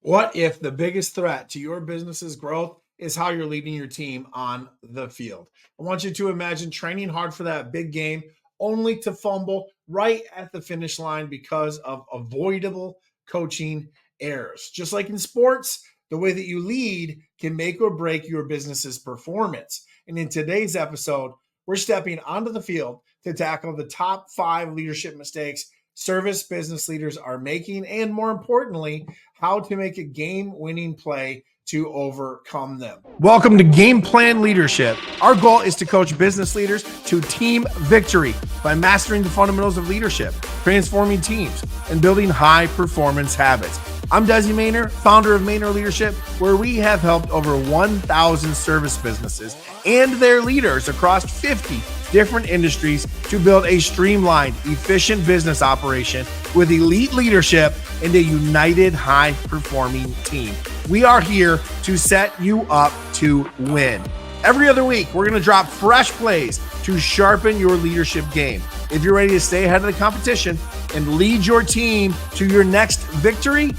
What if the biggest threat to your business's growth is how you're leading your team on the field? I want you to imagine training hard for that big game only to fumble right at the finish line because of avoidable coaching errors. Just like in sports, the way that you lead can make or break your business's performance. And in today's episode, we're stepping onto the field to tackle the top 5 leadership mistakes service business leaders are making, and more importantly, how to make a game-winning play to overcome them. Welcome to Game Plan Leadership. Our goal is to coach business leaders to team victory by mastering the fundamentals of leadership, transforming teams, and building high-performance habits. I'm Desi Mayner, founder of Mayner Leadership, where we have helped over 1,000 service businesses and their leaders across 50 different industries to build a streamlined, efficient business operation with elite leadership and a united, high-performing team. We are here to set you up to win. Every other week, we're going to drop fresh plays to sharpen your leadership game. If you're ready to stay ahead of the competition and lead your team to your next victory,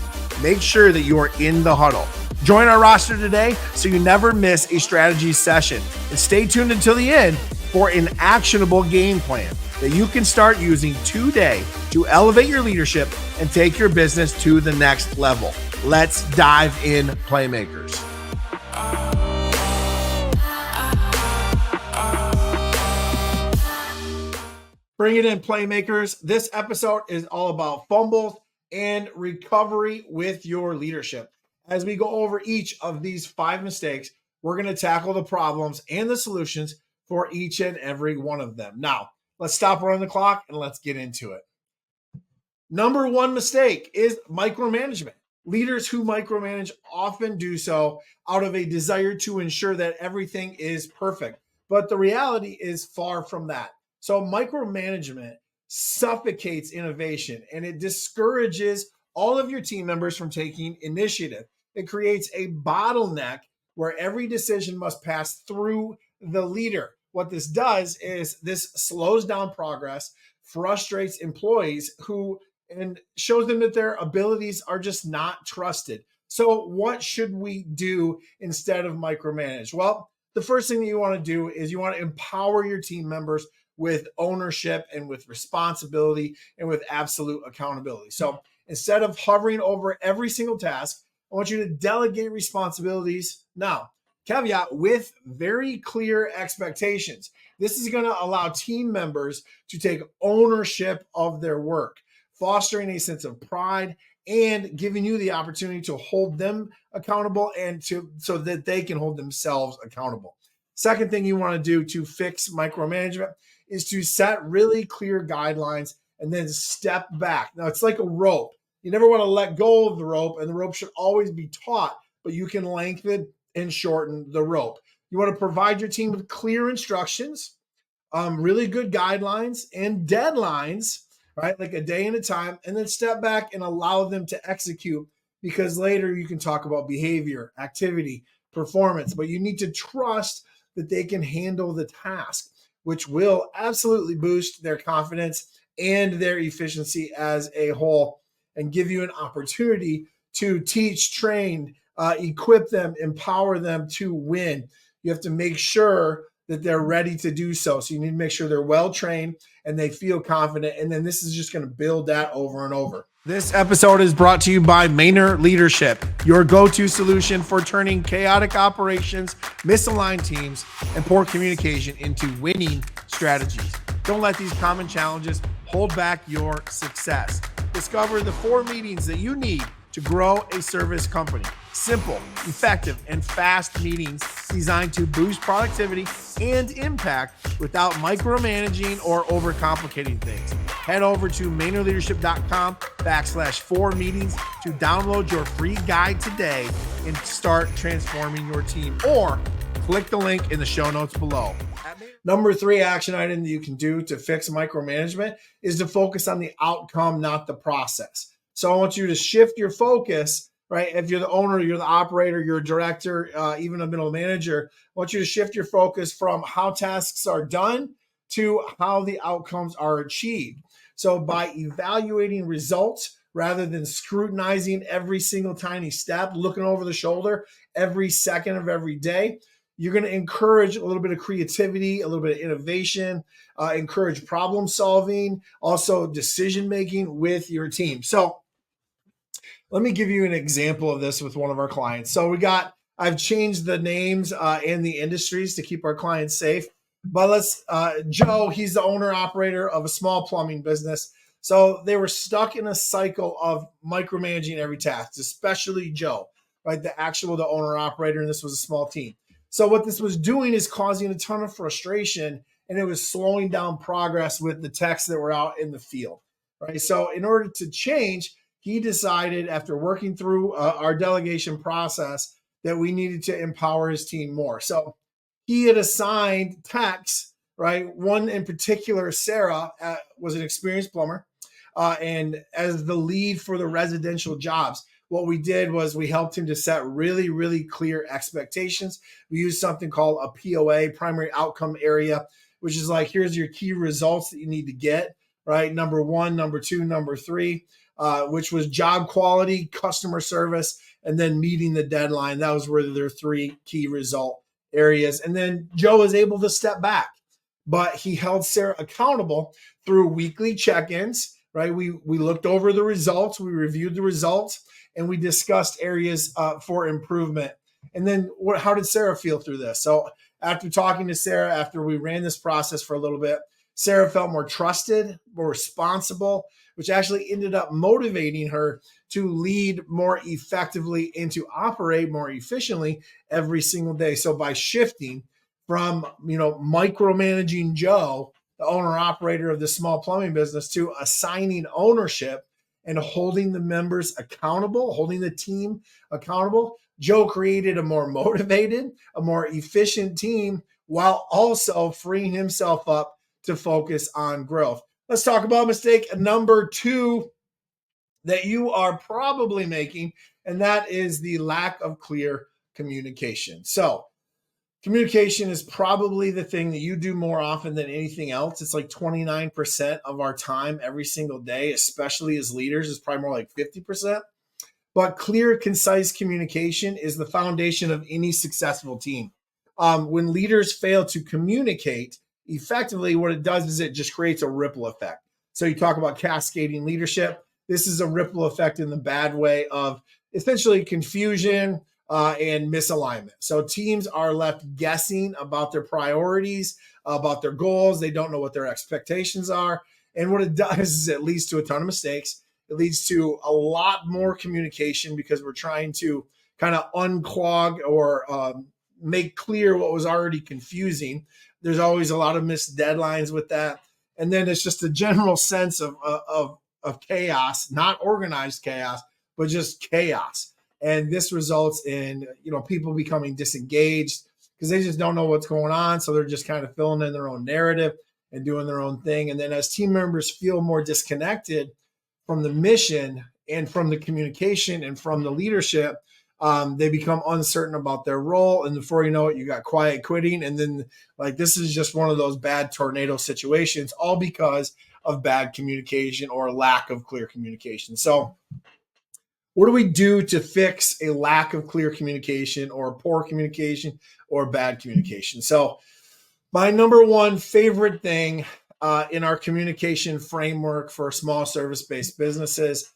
make sure that you are in the huddle. Join our roster today so you never miss a strategy session. And stay tuned until the end for an actionable game plan that you can start using today to elevate your leadership and take your business to the next level. Let's dive in, Playmakers. Bring it in, Playmakers. This episode is all about fumbles and recovery with your leadership. As we go over each of these 5 mistakes, we're going to tackle the problems and the solutions for each and every one of them. Now, let's stop running the clock and let's get into it. Number 1 mistake is micromanagement. Leaders who micromanage often do so out of a desire to ensure that everything is perfect. But the reality is far from that. So micromanagement suffocates innovation and it discourages all of your team members from taking initiative. It creates a bottleneck where every decision must pass through the leader. What this does is this slows down progress, frustrates employees and shows them that their abilities are just not trusted. So what should we do instead of micromanage? Well, the first thing that you want to do is you want to empower your team members with ownership and with responsibility and with absolute accountability. So instead of hovering over every single task, I want you to delegate responsibilities now. Caveat with very clear expectations. This is going to allow team members to take ownership of their work, fostering a sense of pride and giving you the opportunity to hold them accountable and so that they can hold themselves accountable. Second thing you want to do to fix micromanagement is to set really clear guidelines and then step back. Now, it's like a rope. You never want to let go of the rope, and the rope should always be taut, but you can lengthen and shorten the rope. You want to provide your team with clear instructions, really good guidelines and deadlines, right? Like a day and a time, and then step back and allow them to execute, because later you can talk about behavior, activity, performance, but you need to trust that they can handle the task, which will absolutely boost their confidence and their efficiency as a whole and give you an opportunity to teach, train, equip them, empower them to win. You have to make sure that they're ready to do so. So you need to make sure they're well trained and they feel confident. And then this is just going to build that over and over. This episode is brought to you by Mayner Leadership, your go-to solution for turning chaotic operations, misaligned teams, and poor communication into winning strategies. Don't let these common challenges hold back your success. Discover the 4 meetings that you need to grow a service company. Simple, effective, and fast meetings designed to boost productivity and impact without micromanaging or overcomplicating things. Head over to MaynerLeadership.com/4 meetings to download your free guide today and start transforming your team, or click the link in the show notes below. Number 3 action item that you can do to fix micromanagement is to focus on the outcome, not the process. So I want you to shift your focus, right? If you're the owner, you're the operator, you're a director, even a middle manager, I want you to shift your focus from how tasks are done to how the outcomes are achieved. So by evaluating results rather than scrutinizing every single tiny step, looking over the shoulder every second of every day. You're going to encourage a little bit of creativity, a little bit of innovation, encourage problem solving, also decision making with your team. So let me give you an example of this with one of our clients. So I've changed the names and the industries to keep our clients safe. But Joe, he's the owner operator of a small plumbing business. So they were stuck in a cycle of micromanaging every task, especially Joe, right? The owner operator, and this was a small team. So what this was doing is causing a ton of frustration, and it was slowing down progress with the techs that were out in the field, right? So in order to change, he decided after working through our delegation process that we needed to empower his team more. So he had assigned techs, right? One in particular, Sarah, was an experienced plumber, and as the lead for the residential jobs. What we did was we helped him to set really, really clear expectations. We used something called a POA, primary outcome area, which is like, here's your key results that you need to get, right? Number one, number two, number three, which was job quality, customer service, and then meeting the deadline. That was where their three key result areas. And then Joe was able to step back, but he held Sarah accountable through weekly check-ins, right? We looked over the results, we reviewed the results, and we discussed areas for improvement. And then how did Sarah feel through this? So after talking to Sarah, after we ran this process for a little bit, Sarah felt more trusted, more responsible, which actually ended up motivating her to lead more effectively and to operate more efficiently every single day. So by shifting from, micromanaging Joe, the owner operator of the small plumbing business, to assigning ownership and holding the members accountable, holding the team accountable, Joe created a more motivated, a more efficient team while also freeing himself up to focus on growth. Let's talk about mistake number 2 that you are probably making, and that is the lack of clear communication. So communication is probably the thing that you do more often than anything else. It's like 29% of our time every single day, especially as leaders. It's probably more like 50%. But clear, concise communication is the foundation of any successful team. When leaders fail to communicate effectively, what it does is it just creates a ripple effect. So you talk about cascading leadership. This is a ripple effect in the bad way of essentially confusion and misalignment. So teams are left guessing about their priorities, about their goals. They don't know what their expectations are. And what it does is it leads to a ton of mistakes. It leads to a lot more communication because we're trying to kind of unclog or make clear what was already confusing. There's always a lot of missed deadlines with that. And then it's just a general sense of chaos, not organized chaos, but just chaos. And this results in, people becoming disengaged because they just don't know what's going on. So they're just kind of filling in their own narrative and doing their own thing. And then as team members feel more disconnected from the mission and from the communication and from the leadership, they become uncertain about their role. And before you know it, you got quiet quitting. And then this is just one of those bad tornado situations, all because of bad communication or lack of clear communication. So what do we do to fix a lack of clear communication or poor communication or bad communication? So my number one favorite thing in our communication framework for small service-based businesses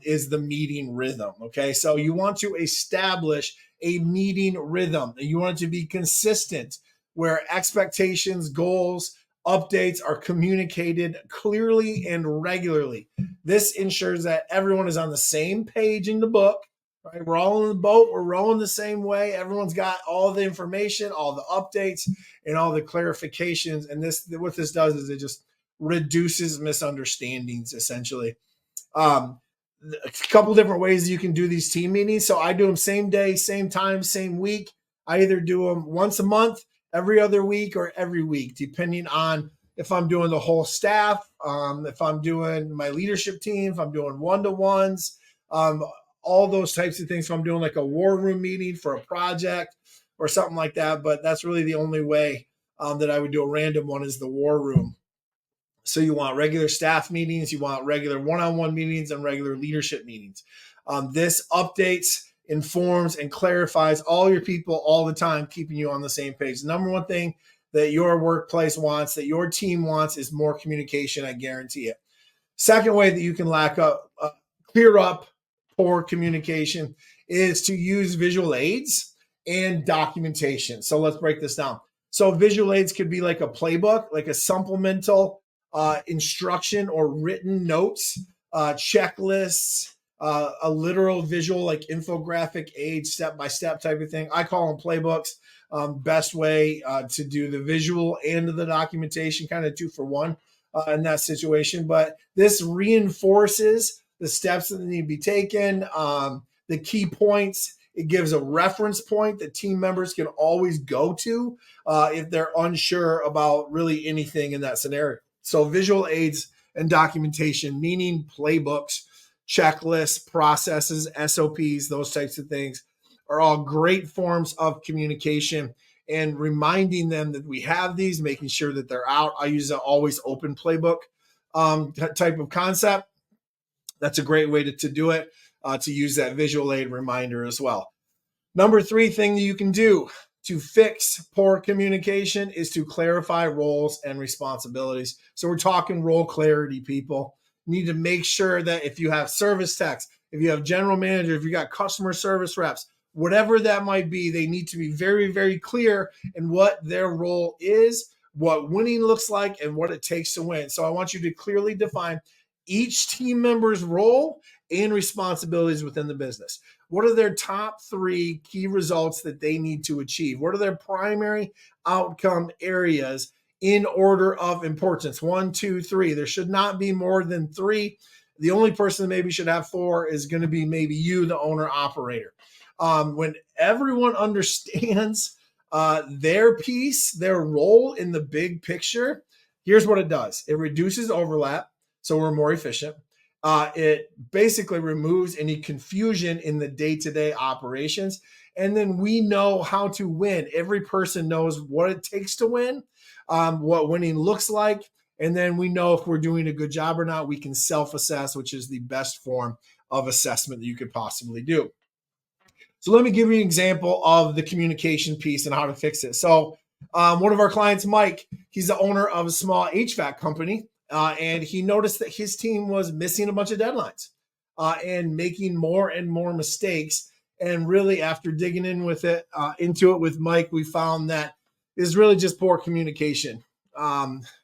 is the meeting rhythm. Okay, so you want to establish a meeting rhythm. You want it to be consistent, where expectations, goals, updates are communicated clearly and regularly. This ensures that everyone is on the same page in the book. Right? We're all in the boat. We're rowing the same way. Everyone's got all the information, all the updates, and all the clarifications. And what this does is it just reduces misunderstandings, essentially. A couple different ways you can do these team meetings. So I do them same day, same time, same week. I either do them once a month, every other week, or every week, depending on if I'm doing the whole staff, if I'm doing my leadership team, if I'm doing one-to-ones, all those types of things. So I'm doing like a war room meeting for a project or something like that. But that's really the only way that I would do a random one is the war room. So you want regular staff meetings, you want regular one-on-one meetings, and regular leadership meetings. This updates, informs, and clarifies all your people all the time, keeping you on the same page. The number one thing that your workplace wants, that your team wants, is more communication. I guarantee it. Second way that you can clear up poor communication is to use visual aids and documentation. So let's break this down. So visual aids could be like a playbook, like a supplemental instruction or written notes, checklists, a literal visual like infographic aid, step-by-step type of thing. I call them playbooks. Best way to do the visual and the documentation, kind of 2 for 1 in that situation. But this reinforces the steps that need to be taken, the key points. It gives a reference point that team members can always go to if they're unsure about really anything in that scenario. So visual aids and documentation, meaning playbooks, checklists, processes, SOPs, those types of things, are all great forms of communication, and reminding them that we have these, making sure that they're out. I use an always open playbook type of concept. That's a great way to do it, to use that visual aid reminder as well. Number 3 thing that you can do to fix poor communication is to clarify roles and responsibilities. So we're talking role clarity, people. You need to make sure that if you have service techs, if you have general manager, if you got customer service reps, whatever that might be, they need to be very, very clear in what their role is, what winning looks like, and what it takes to win. So I want you to clearly define each team member's role and responsibilities within the business. What are their top 3 key results that they need to achieve? What are their primary outcome areas in order of importance? 1, 2, 3. There should not be more than 3. The only person that maybe should have 4 is going to be maybe you, the owner operator. When everyone understands their piece, their role in the big picture, here's what it does. It reduces overlap, so we're more efficient. It basically removes any confusion in the day-to-day operations. And then we know how to win. Every person knows what it takes to win, what winning looks like. And then we know if we're doing a good job or not. We can self-assess, which is the best form of assessment that you could possibly do. So let me give you an example of the communication piece and how to fix it. So one of our clients, Mike, he's the owner of a small HVAC company. And he noticed that his team was missing a bunch of deadlines and making more and more mistakes. And really, after digging into it with Mike, we found that is really just poor communication,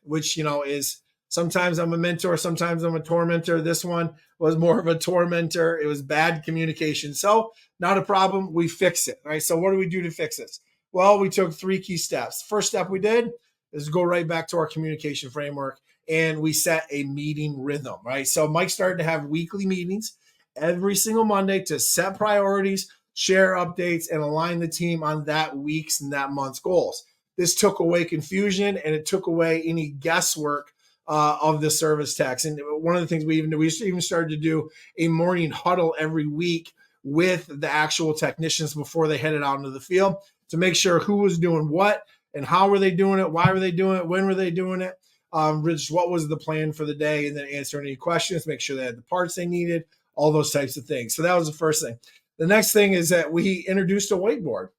which, is sometimes I'm a mentor, sometimes I'm a tormentor. This one was more of a tormentor. It was bad communication. So not a problem. We fix it. Right. So what do we do to fix this? Well, we took 3 key steps. First step we did is go right back to our communication framework. And we set a meeting rhythm, right? So Mike started to have weekly meetings every single Monday to set priorities, share updates, and align the team on that week's and that month's goals. This took away confusion, and it took away any guesswork of the service techs. And one of the things we even started to do a morning huddle every week with the actual technicians before they headed out into the field to make sure who was doing what and how were they doing it, why were they doing it, when were they doing it. Rich, what was the plan for the day, and then answer any questions, make sure they had the parts they needed, all those types of things. So that was the first thing. The next thing is that we introduced a whiteboard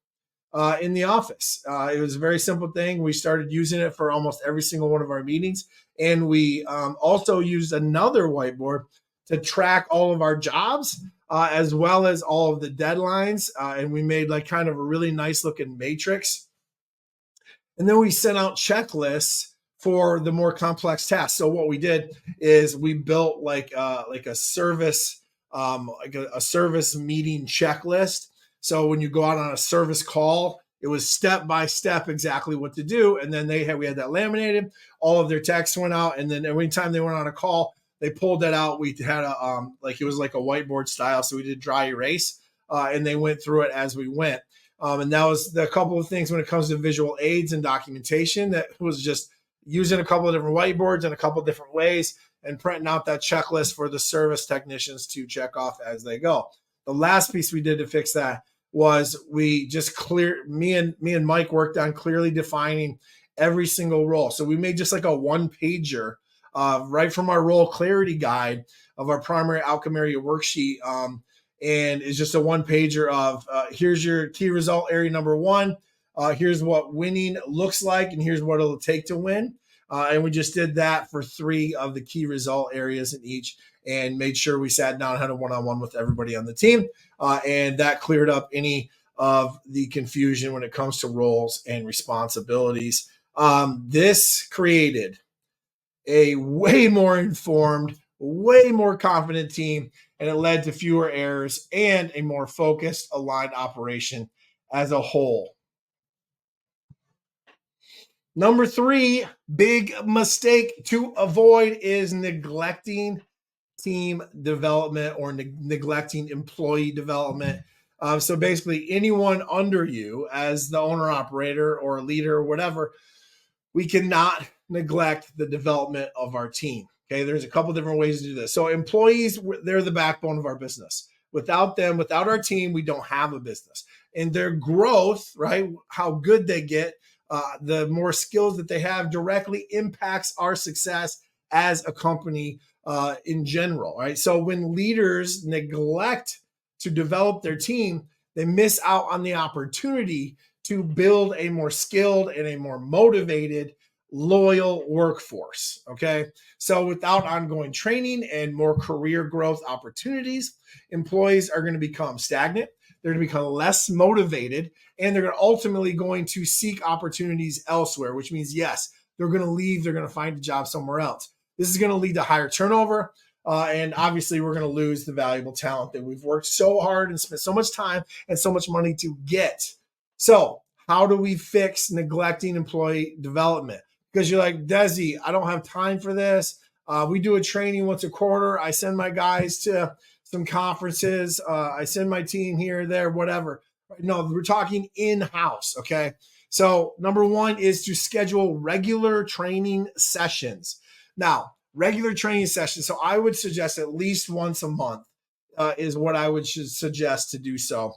in the office. It was a very simple thing. We started using it for almost every single one of our meetings. And we also used another whiteboard to track all of our jobs as well as all of the deadlines. And we made like kind of a really nice looking matrix. And then we sent out checklists for the more complex tasks. So what we did is we built like a service meeting checklist. So when you go out on a service call, it was step by step exactly what to do. And then we had that laminated. All of their texts went out, and then every time they went on a call, they pulled that out. We had it was like a whiteboard style. So we did dry erase, and they went through it as we went. And that was the couple of things when it comes to visual aids and documentation. That was just using a couple of different whiteboards in a couple of different ways and printing out that checklist for the service technicians to check off as they go. The last piece we did to fix that was we just me and Mike worked on clearly defining every single role. So we made just like a 1-pager right from our role clarity guide of our primary outcome area worksheet. And it's just a one pager of here's your key result area number one. Here's what winning looks like, and here's what it'll take to win. And we just did that for 3 of the key result areas in each, and made sure we sat down and had a one-on-one with everybody on the team. And that cleared up any of the confusion when it comes to roles and responsibilities. This created a way more informed, way more confident team, and it led to fewer errors and a more focused, aligned operation as a whole. Number 3, big mistake to avoid is neglecting team development or neglecting employee development. So basically, anyone under you as the owner operator or leader or whatever, we cannot neglect the development of our team. Okay, there's a couple different ways to do this. So employees, they're the backbone of our business. Without them, without our team, we don't have a business. And their growth, right, how good they get, the more skills that they have directly impacts our success as a company in general, right? So when leaders neglect to develop their team, they miss out on the opportunity to build a more skilled and a more motivated, loyal workforce, okay? So without ongoing training and more career growth opportunities, employees are going to become stagnant, they're going to become less motivated, and they're ultimately going to seek opportunities elsewhere, which means, yes, they're going to leave, they're going to find a job somewhere else. This is going to lead to higher turnover, and obviously we're going to lose the valuable talent that we've worked so hard and spent so much time and so much money to get. So how do we fix neglecting employee development? Because you're like, Desi, I don't have time for this. We do a training once a quarter. I send my guys to some conferences. I send my team here, there, whatever. No, we're talking in-house, okay? So number 1 is to schedule regular training sessions. Now, regular training sessions, so I would suggest at least once a month is what I would suggest to do so.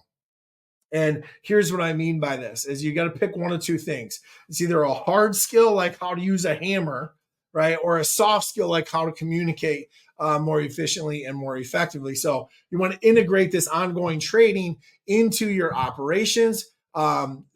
And here's what I mean by this is you got to pick one of 2 things. It's either a hard skill like how to use a hammer, right? Or a soft skill like how to communicate more efficiently and more effectively. So you want to integrate this ongoing training into your operations,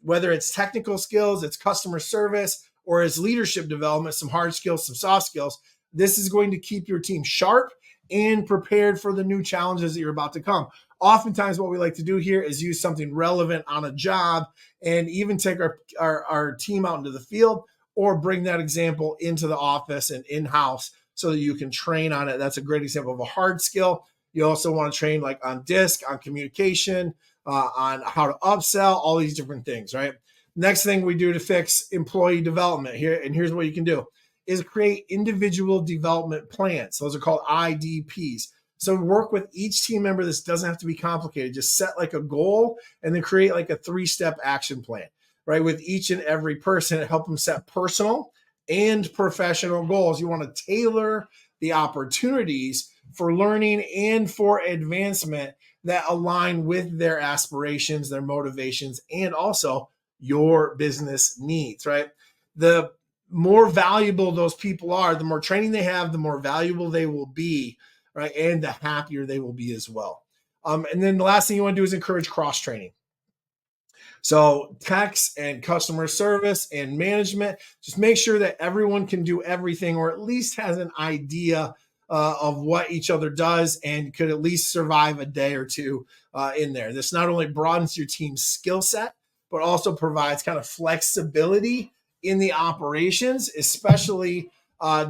whether it's technical skills, it's customer service, or it's leadership development, some hard skills, some soft skills. This is going to keep your team sharp and prepared for the new challenges that you're about to come. Oftentimes what we like to do here is use something relevant on a job and even take our team out into the field or bring that example into the office and in-house so that you can train on it. That's a great example of a hard skill. You also want to train like on DISC, on communication, on how to upsell, all these different things, right? Next thing we do to fix employee development here, and here's what you can do, is create individual development plans. Those are called IDPs. So work with each team member. This doesn't have to be complicated. Just set like a goal and then create like a 3-step action plan, right? With each and every person and help them set personal and professional goals. You want to tailor the opportunities for learning and for advancement that align with their aspirations, their motivations, and also your business needs, right? The more valuable those people are, the more training they have, the more valuable they will be, right? And the happier they will be as well. And then the last thing you want to do is encourage cross-training. So techs and customer service and management, just make sure that everyone can do everything or at least has an idea of what each other does and could at least survive a day or two in there. This not only broadens your team's skill set, but also provides kind of flexibility in the operations, especially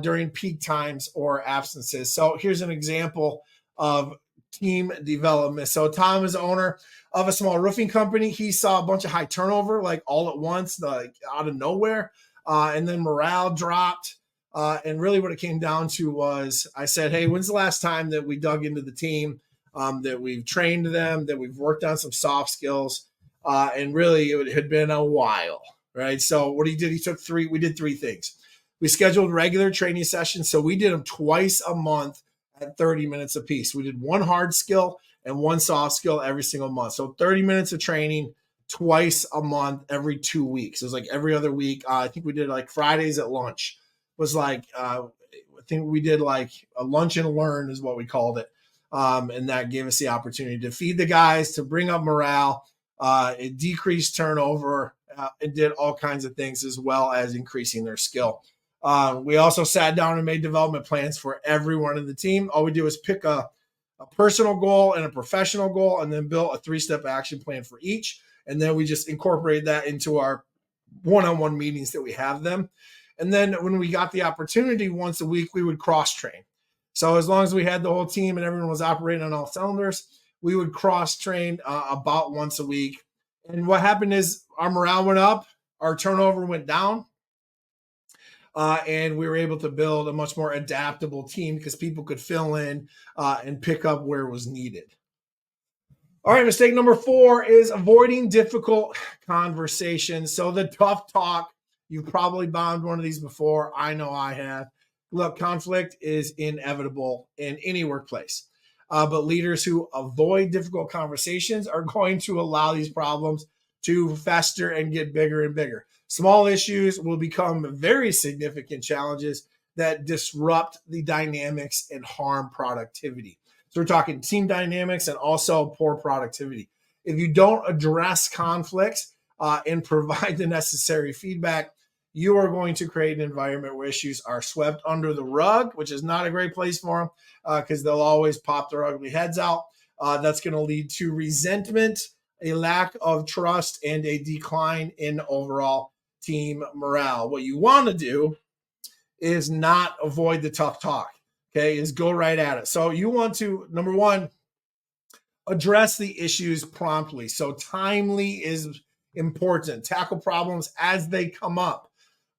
during peak times or absences. So here's an example of team development. So Tom is owner of a small roofing company. He saw a bunch of high turnover, like all at once, like out of nowhere. And then morale dropped. And really what it came down to was I said, hey, when's the last time that we dug into the team, that we've trained them, that we've worked on some soft skills? And really it had been a while, right? So what he did, we did 3 things. We scheduled regular training sessions. So we did them twice a month at 30 minutes apiece. We did 1 hard skill and 1 soft skill every single month. So 30 minutes of training twice a month, every 2 weeks. It was like every other week. I think we did like Fridays at lunch was like think we did like a lunch and learn is what we called it. And that gave us the opportunity to feed the guys, to bring up morale. It decreased turnover. It did all kinds of things as well as increasing their skill. We also sat down and made development plans for everyone in the team. All we do is pick a personal goal and a professional goal, and then build a 3-step action plan for each. And then we just incorporate that into our one-on-one meetings that we have them. And then when we got the opportunity once a week, we would cross-train. So as long as we had the whole team and everyone was operating on all cylinders, we would cross-train about once a week. And what happened is our morale went up, our turnover went down, and we were able to build a much more adaptable team because people could fill in and pick up where it was needed. All right, mistake number 4 is avoiding difficult conversations. So the tough talk, you've probably bombed one of these before. I know I have. Look, conflict is inevitable in any workplace. But leaders who avoid difficult conversations are going to allow these problems to fester and get bigger and bigger. Small issues will become very significant challenges that disrupt the dynamics and harm productivity. So we're talking team dynamics and also poor productivity. If you don't address conflicts and provide the necessary feedback, you are going to create an environment where issues are swept under the rug, which is not a great place for them because they'll always pop their ugly heads out. That's going to lead to resentment, a lack of trust, and a decline in overall team morale. What you want to do is not avoid the tough talk, okay, is go right at it. So you want to, number 1, address the issues promptly. So timely is important. Tackle problems as they come up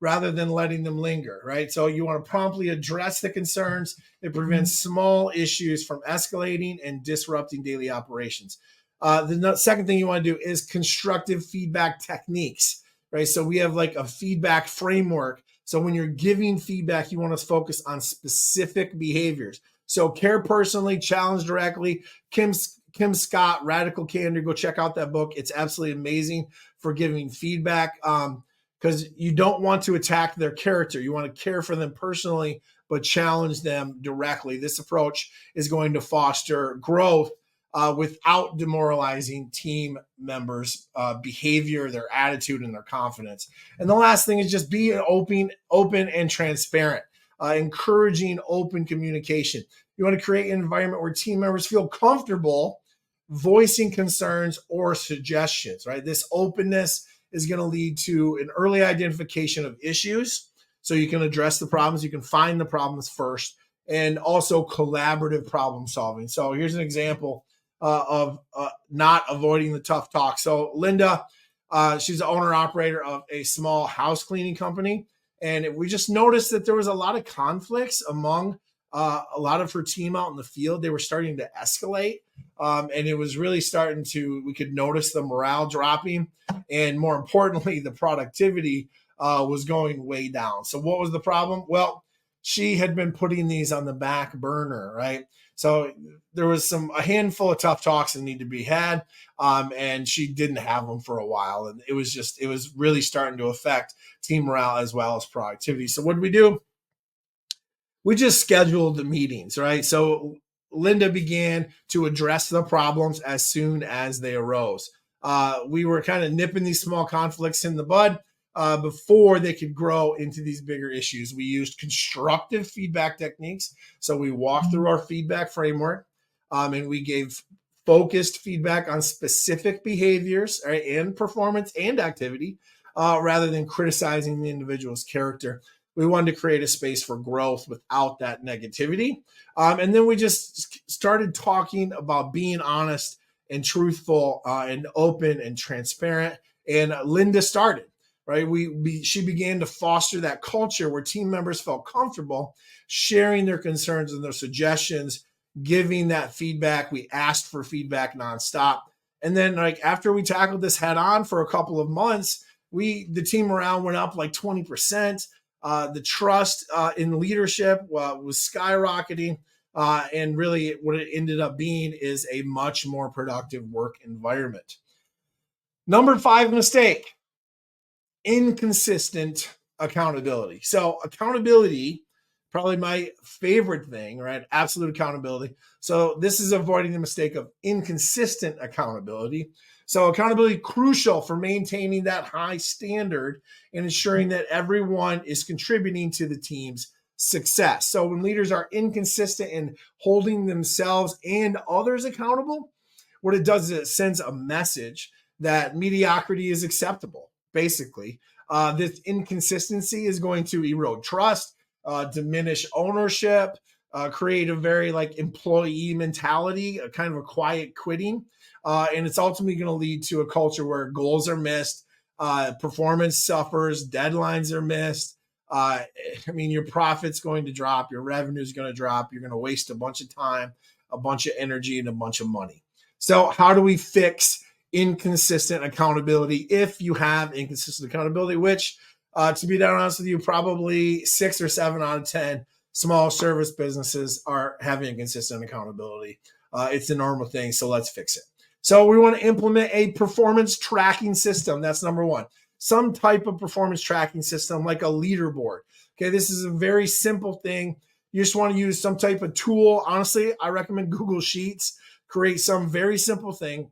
rather than letting them linger, right? So you want to promptly address the concerns. It prevents small issues from escalating and disrupting daily operations. The second thing you want to do is constructive feedback techniques, right? So we have like a feedback framework. So when you're giving feedback, you want to focus on specific behaviors. So care personally, challenge directly. Kim Scott, Radical Candor, go check out that book. It's absolutely amazing for giving feedback because you don't want to attack their character. You want to care for them personally, but challenge them directly. This approach is going to foster growth without demoralizing team members' behavior, their attitude, and their confidence. And the last thing is just be open and transparent, encouraging open communication. You want to create an environment where team members feel comfortable voicing concerns or suggestions, right? This openness is going to lead to an early identification of issues so you can address the problems, you can find the problems first, and also collaborative problem solving. So here's an example of not avoiding the tough talk. So Linda, she's the owner operator of a small house cleaning company. And we just noticed that there was a lot of conflicts among a lot of her team out in the field. They were starting to escalate. And it was really we could notice the morale dropping. And more importantly, the productivity was going way down. So what was the problem? Well, she had been putting these on the back burner, right? So there was a handful of tough talks that need to be had. And she didn't have them for a while. And it was really starting to affect team morale as well as productivity. So what did we do? We just scheduled the meetings, right? So Linda began to address the problems as soon as they arose. We were kind of nipping these small conflicts in the bud before they could grow into these bigger issues. We used constructive feedback techniques. So we walked through our feedback framework and we gave focused feedback on specific behaviors, right, and performance and activity rather than criticizing the individual's character. We wanted to create a space for growth without that negativity. And then we just started talking about being honest and truthful and open and transparent. And Linda started, right? She began to foster that culture where team members felt comfortable sharing their concerns and their suggestions, giving that feedback. We asked for feedback nonstop. And then after we tackled this head on for a couple of months, the team morale went up like 20%. The trust in leadership was skyrocketing. And really what it ended up being is a much more productive work environment. Number 5 mistake, inconsistent accountability. So accountability probably my favorite thing, right? Absolute accountability. So this is avoiding the mistake of inconsistent accountability. So accountability crucial for maintaining that high standard and ensuring that everyone is contributing to the team's success. So when leaders are inconsistent in holding themselves and others accountable, what it does is it sends a message that mediocrity is acceptable. Basically, this inconsistency is going to erode trust, diminish ownership, create a very like employee mentality, a kind of a quiet quitting. And it's ultimately going to lead to a culture where goals are missed, performance suffers, deadlines are missed. I mean, your profit's going to drop, your revenue is going to drop, you're going to waste a bunch of time, a bunch of energy, and a bunch of money. So, how do we fix inconsistent accountability if you have inconsistent accountability, which to be honest with you, probably 6 or 7 out of 10 small service businesses are having inconsistent accountability. It's a normal thing, so let's fix it. So we want to implement a performance tracking system. That's number one. Some type of performance tracking system like a leaderboard. Okay, this is a very simple thing. You just want to use some type of tool. Honestly, I recommend Google Sheets. Create some very simple thing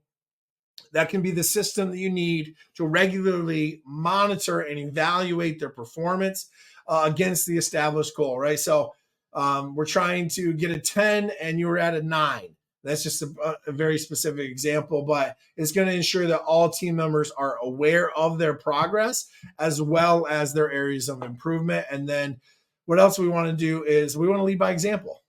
that can be the system that you need to regularly monitor and evaluate their performance against the established goal, right? So we're trying to get a 10 and you're at a 9. That's just a very specific example, but it's going to ensure that all team members are aware of their progress as well as their areas of improvement. And then what else we want to do is we want to lead by example.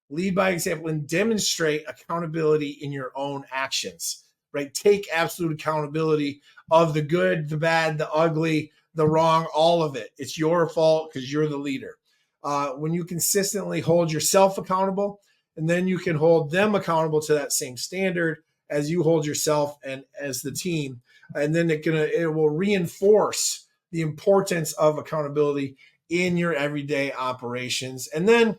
Lead by example and demonstrate accountability in your own actions, right? Take absolute accountability of the good, the bad, the ugly, the wrong, all of it. It's your fault because you're the leader. When you consistently hold yourself accountable, and then you can hold them accountable to that same standard as you hold yourself and as the team. And then it will reinforce the importance of accountability in your everyday operations. And then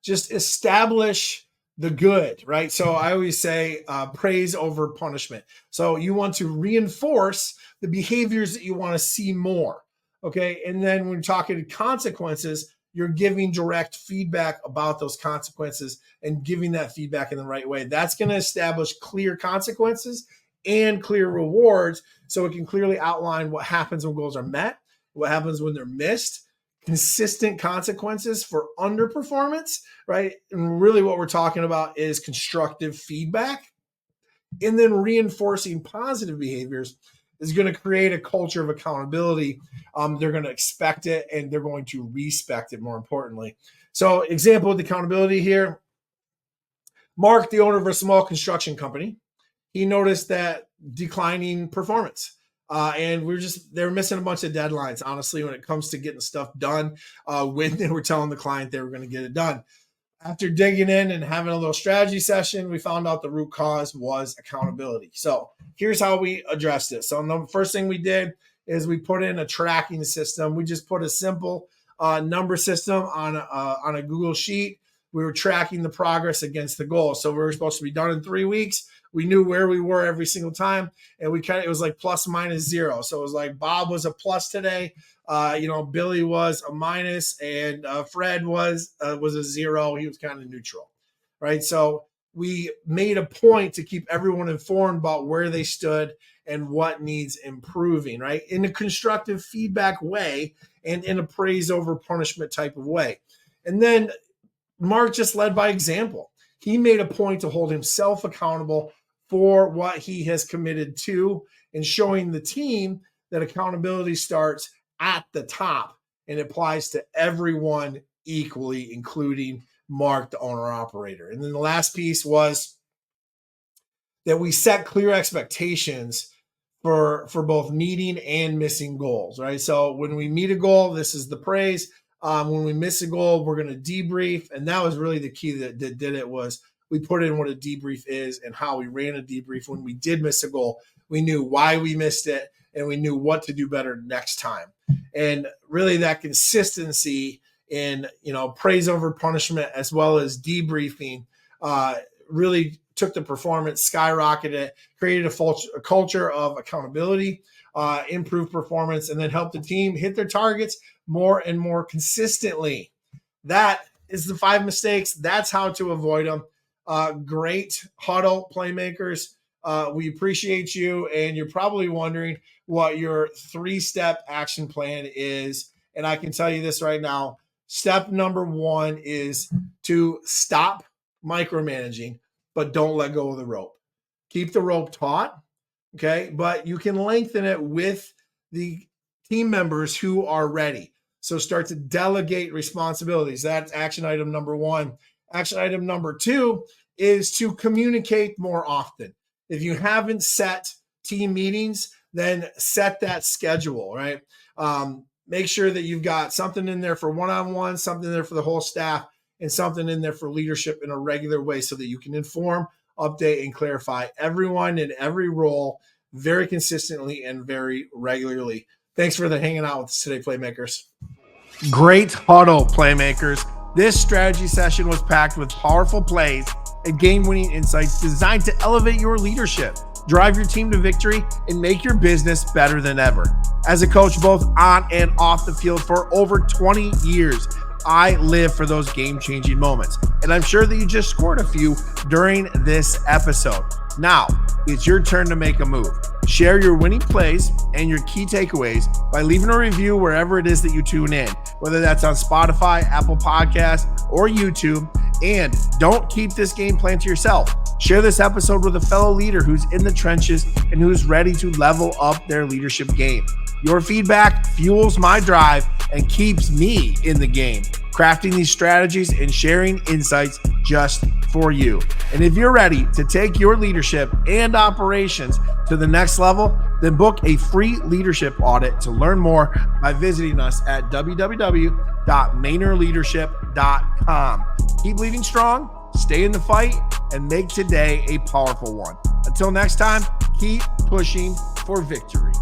just establish the good, right? So I always say praise over punishment. So you want to reinforce the behaviors that you want to see more. Okay. And then when you're talking consequences, you're giving direct feedback about those consequences and giving that feedback in the right way. That's going to establish clear consequences and clear rewards so it can clearly outline what happens when goals are met, what happens when they're missed, consistent consequences for underperformance, right? And really what we're talking about is constructive feedback. And then reinforcing positive behaviors is going to create a culture of accountability. They're going to expect it and they're going to respect it, more importantly. So example of the accountability here, Mark, the owner of a small construction company, he noticed that declining performance. And they were missing a bunch of deadlines, honestly, when it comes to getting stuff done when they were telling the client they were going to get it done. After digging in and having a little strategy session, we found out the root cause was accountability. So here's how we addressed it. So the first thing we did is we put in a tracking system. We just put a simple number system on a Google Sheet. We were tracking the progress against the goal. So we were supposed to be done in 3 weeks. We knew where we were every single time, and it was like plus minus 0. So it was like Bob was a plus today. Billy was a minus, and Fred was a 0. He was kind of neutral, right? So we made a point to keep everyone informed about where they stood and what needs improving, right? In a constructive feedback way and in a praise over punishment type of way. And then Mark just led by example. He made a point to hold himself accountable for what he has committed to and showing the team that accountability starts at the top and applies to everyone equally, including Mark, the owner operator. And then the last piece was that we set clear expectations for both meeting and missing goals, right? So when we meet a goal, this is the praise. When we miss a goal, we're going to debrief. And that was really the key that did it was we put in what a debrief is and how we ran a debrief. When we did miss a goal, we knew why we missed it and we knew what to do better next time. And really that consistency in, praise over punishment as well as debriefing really took the performance, skyrocketed it, created a culture of accountability, improved performance, and then helped the team hit their targets more and more consistently. that is the 5 mistakes. That's how to avoid them. Great huddle playmakers. We appreciate you. And you're probably wondering what your 3-step action plan is. And I can tell you this right now. Step number 1 is to stop micromanaging, but don't let go of the rope. Keep the rope taut, okay? But you can lengthen it with the team members who are ready. So start to delegate responsibilities. That's action item number 1. Action item number 2 is to communicate more often. If you haven't set team meetings, then set that schedule, right? Make sure that you've got something in there for one-on-one, something in there for the whole staff, and something in there for leadership in a regular way so that you can inform, update, and clarify everyone in every role very consistently and very regularly. Thanks for hanging out with us today, Playmakers. Great huddle, Playmakers. This strategy session was packed with powerful plays and game-winning insights designed to elevate your leadership, drive your team to victory, and make your business better than ever. As a coach, both on and off the field for over 20 years, I live for those game-changing moments. And I'm sure that you just scored a few during this episode. Now, it's your turn to make a move. Share your winning plays and your key takeaways by leaving a review wherever it is that you tune in, whether that's on Spotify, Apple Podcasts, or YouTube. And don't keep this game plan to yourself. Share this episode with a fellow leader who's in the trenches and who's ready to level up their leadership game. Your feedback fuels my drive and keeps me in the game, crafting these strategies and sharing insights just for you. And if you're ready to take your leadership and operations to the next level, then book a free leadership audit to learn more by visiting us at www.maynerleadership.com. Keep leading strong, stay in the fight, and make today a powerful one. Until next time, keep pushing for victory.